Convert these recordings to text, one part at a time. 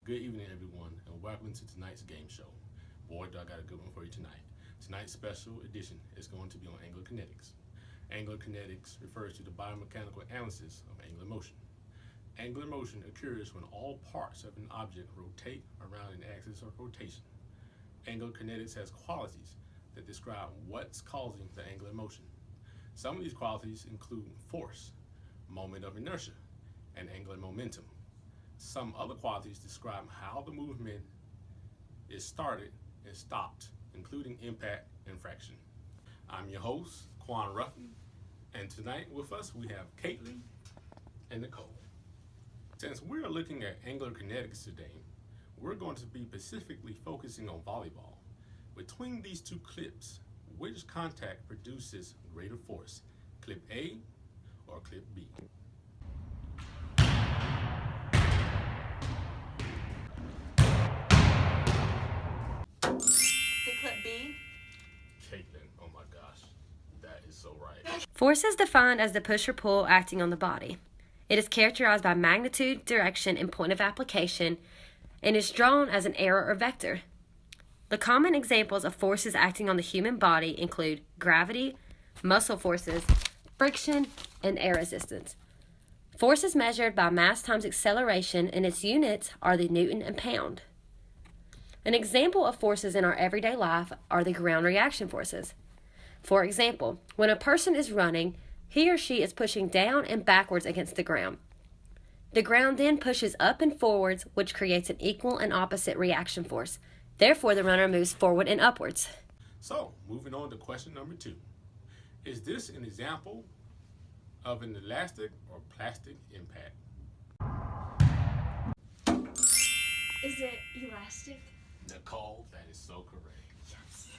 Good evening, everyone, and welcome to tonight's game show. Boy, do I got a good one for you tonight. Tonight's special edition is going to be on angular kinetics. Angular kinetics refers to the biomechanical analysis of angular motion. Angular motion occurs when all parts of an object rotate around an axis of rotation. Angular kinetics has qualities that describe what's causing the angular motion. Some of these qualities include force, moment of inertia, and angular momentum. Some other qualities describe how the movement is started and stopped, including impact and fraction. I'm your host, Quan Ruffin, and tonight with us we have Caitlin and Nicole. Since we're looking at angular kinetics today, we're going to be specifically focusing on volleyball. Between these two clips, which contact produces greater force, clip A or clip B? Clip B. Caitlin, oh my gosh, that is so right. Force is defined as the push or pull acting on the body. It is characterized by magnitude, direction, and point of application, and is drawn as an arrow or vector. The common examples of forces acting on the human body include gravity, muscle forces, friction, and air resistance. Force is measured by mass times acceleration, and its units are the Newton and pound. An example of forces in our everyday life are the ground reaction forces. For example, when a person is running, he or she is pushing down and backwards against the ground. The ground then pushes up and forwards, which creates an equal and opposite reaction force. Therefore, the runner moves forward and upwards. So, moving on to question number 2. Is this an example of an elastic or plastic impact? Is it elastic? Nicole, that is so correct. Yes.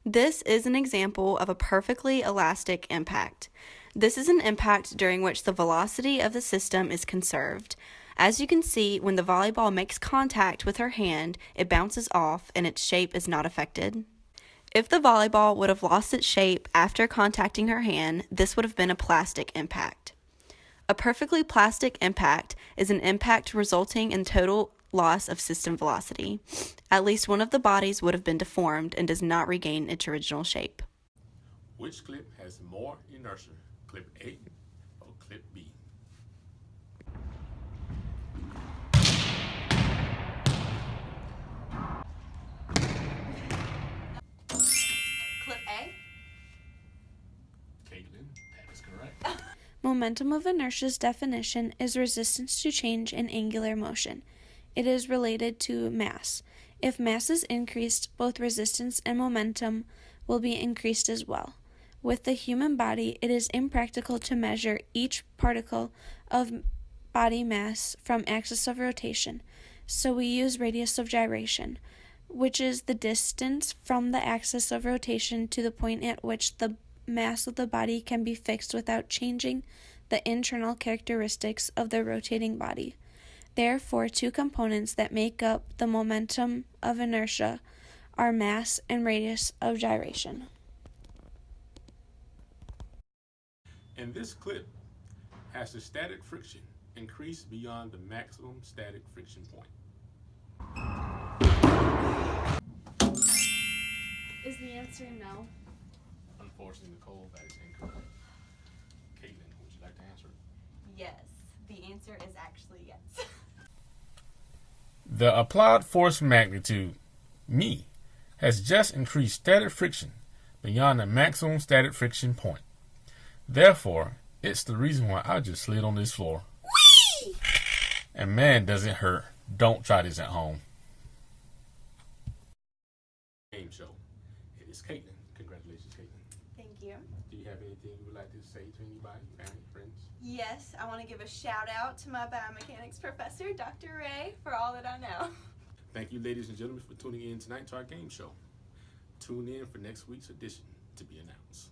This is an example of a perfectly elastic impact. This is an impact during which the velocity of the system is conserved. As you can see, when the volleyball makes contact with her hand, it bounces off and its shape is not affected. If the volleyball would have lost its shape after contacting her hand, this would have been a plastic impact. A perfectly plastic impact is an impact resulting in total loss of system velocity. At least one of the bodies would have been deformed and does not regain its original shape. Which clip has more inertia, clip A or clip B? Clip A. Caitlin, that is correct. Momentum of inertia's definition is resistance to change in angular motion. It is related to mass. If mass is increased, both resistance and momentum will be increased as well. With the human body, it is impractical to measure each particle of body mass from axis of rotation, so we use radius of gyration, which is the distance from the axis of rotation to the point at which the mass of the body can be fixed without changing the internal characteristics of the rotating body. Therefore, two components that make up the momentum of inertia are mass and radius of gyration. In this clip, has the static friction increased beyond the maximum static friction point? Is the answer no? Unfortunately, Nicole, that is incorrect. Caitlin, would you like to answer? Yes. The answer is actually yes. The applied force magnitude, me, has just increased static friction beyond the maximum static friction point. Therefore, it's the reason why I just slid on this floor. Whee! And man, does it hurt. Don't try this at home. Game show. It is Caitlin. Congratulations, Caitlin. Thank you. Do you have anything you would like to say to anybody, family, friends? Yes, I want to give a shout out to my biomechanics professor, Dr. Ray, for all that I know. Thank you, ladies and gentlemen, for tuning in tonight to our game show. Tune in for next week's edition to be announced.